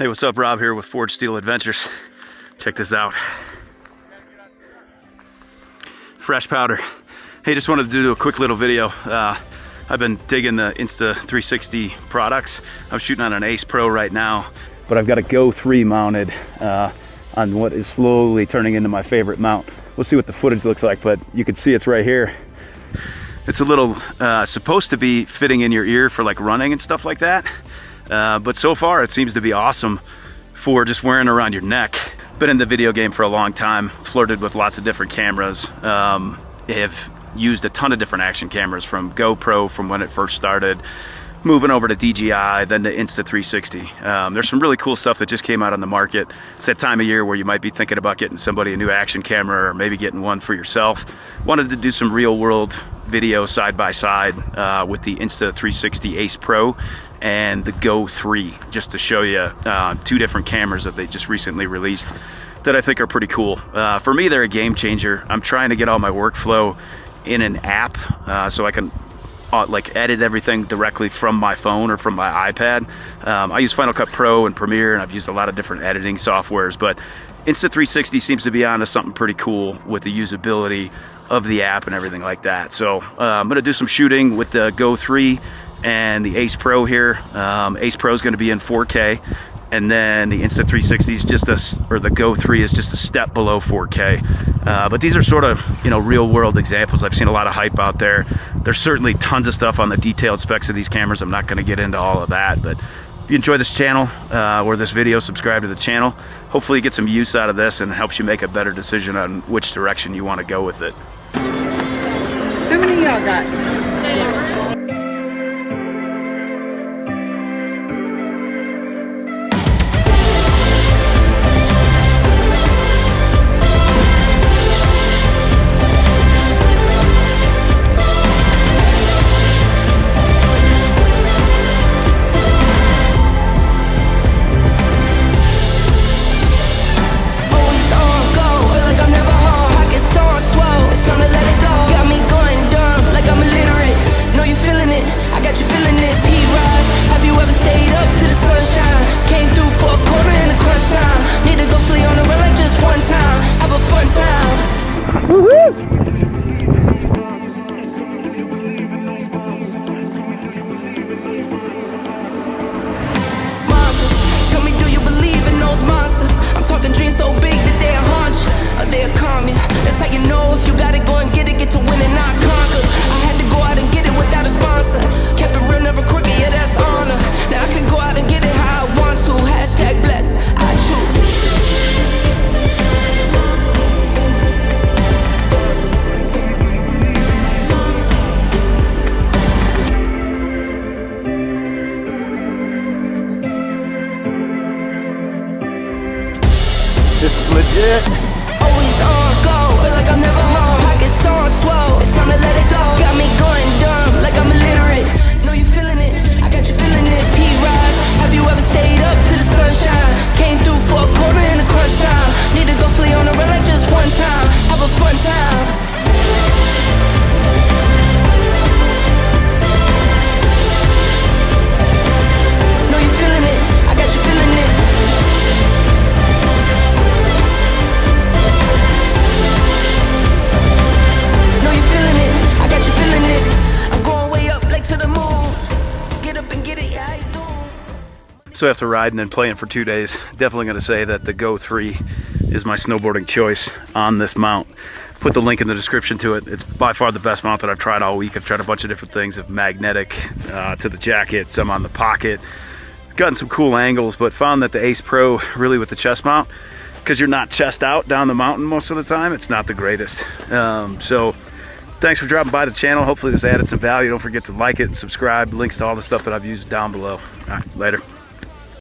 Hey, what's up? Rob here with Forged Steel Adventures. Check this out. Fresh powder. Hey, just wanted to do a quick little video. I've been digging the Insta360 products. I'm shooting on an Ace Pro right now, but I've got a Go 3 mounted on what is slowly turning into my favorite mount. We'll see what the footage looks like, but you can see it's right here. It's a little supposed to be fitting in your ear for like running and stuff like that. But so far it seems to be awesome for just wearing around your neck. Been in the video game for a long time, flirted with lots of different cameras. Have used a ton of different action cameras, from GoPro from when it first started, moving over to DJI, then to Insta360. There's some really cool stuff that just came out on the market. It's that time of year where you might be thinking about getting somebody a new action camera, or maybe getting one for yourself. Wanted to do some real world video side by side with the Insta360 Ace Pro and the Go 3, just to show you two different cameras that they just recently released that I think are pretty cool. For me, they're a game changer. I'm trying to get all my workflow in an app so I can like edit everything directly from my phone or from my iPad. I use Final Cut Pro and Premiere, and I've used a lot of different editing softwares, but Insta360 seems to be onto something pretty cool with the usability of the app and everything like that. So I'm gonna do some shooting with the Go 3 and the Ace Pro here. Ace Pro is gonna be in 4K, and then the Insta360 is just the Go 3 is just a step below 4K. But these are sort of, real world examples. I've seen a lot of hype out there. There's certainly tons of stuff on the detailed specs of these cameras. I'm not gonna get into all of that, but if you enjoy this channel or this video, subscribe to the channel. Hopefully you get some use out of this and it helps you make a better decision on which direction you wanna go with it. How many of y'all got? This is legit. Always on go, feel like I'm never home. Pockets on swole, it's time to let it go. Got me going dumb, like I'm illiterate. Know you feeling it, I got you feeling this. Heat rise, have you ever stayed up to the sunshine? Came through fourth quarter in a crush time. Need to go flee on the run like just one time. Have a fun time. Know you feeling it, I got you feeling it. So after riding and playing for 2 days, definitely going to say that the Go 3 is my snowboarding choice on this mount. Put the link in the description to it. It's by far the best mount that I've tried all week. I've tried a bunch of different things, of magnetic to the jacket, some on the pocket. Gotten some cool angles, but found that the Ace Pro, really with the chest mount, because you're not chest out down the mountain most of the time, it's not the greatest. So thanks for dropping by the channel. Hopefully this added some value. Don't forget to like it and subscribe. Links to all the stuff that I've used down below. All right, later.